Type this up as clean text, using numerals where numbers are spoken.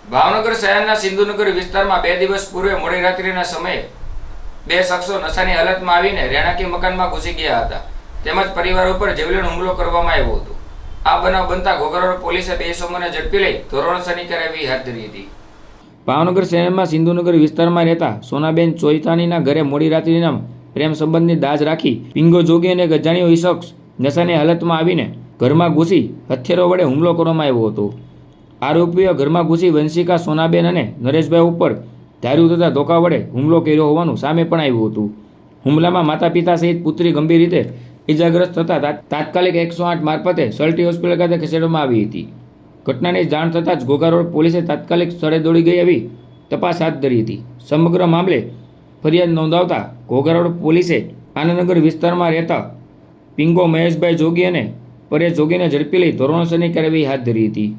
ભાવનગર શહેરના સિંધુનગર વિસ્તારમાં 2 દિવસ પૂર્વે મોડી રાત્રિના સમયે 2 શખ્સો નશાની હાલતમાં આવીને રહેણાંકી મકાનમાં ઘૂસી ગયા હતા તેમજ પરિવાર ઉપર જીવલેણ હુમલો કરવામાં આવ્યો હતો। આ બનાવ બનતા ઘોઘરવાડ પોલીસે 2 ઇસમોને ઝડપી લઈ ધોરણસરની કાર્યવાહી હાથ ધરી હતી। ભાવનગર શહેરમાં સિંધુનગર વિસ્તારમાં રહેતા સોનાબેન ચોઈથાણીના ઘરે મોડી રાત્રિના પ્રેમ સંબંધની દાજ રાખી પિંગો જોગી અને ગજાણીઓ શખ્સ નશાની હાલતમાં આવીને ઘરમાં ઘૂસી હથિયારો વડે હુમલો કરવામાં આવ્યો હતો। આરોપીઓ ઘરમાં ઘૂસી વંશિકા સોનાબેન અને નરેશભાઈ ઉપર ધાર્યું તથા ધોકા વડે હુમલો કર્યો હોવાનું સામે પણ આવ્યું હતું। હુમલામાં માતા પિતા સહિત પુત્રી ગંભીર રીતે ઇજાગ્રસ્ત થતાં તાત્કાલિક 108 મારફતે સલટી હોસ્પિટલ ખાતે ખસેડવામાં આવી હતી। ઘટનાની જાણ થતાં જ ઘોઘરવાડ પોલીસે તાત્કાલિક સ્થળે દોડી ગઈ આવી તપાસ હાથ ધરી હતી। સમગ્ર મામલે ફરિયાદ નોંધાવતા ઘોઘરવાડ પોલીસે આનંદનગર વિસ્તારમાં રહેતા પિંગો મહેશભાઈ જોગી અને પરેશ જોગીને ઝડપી લઈ ધોરણસરની કાર્યવાહી હાથ ધરી હતી।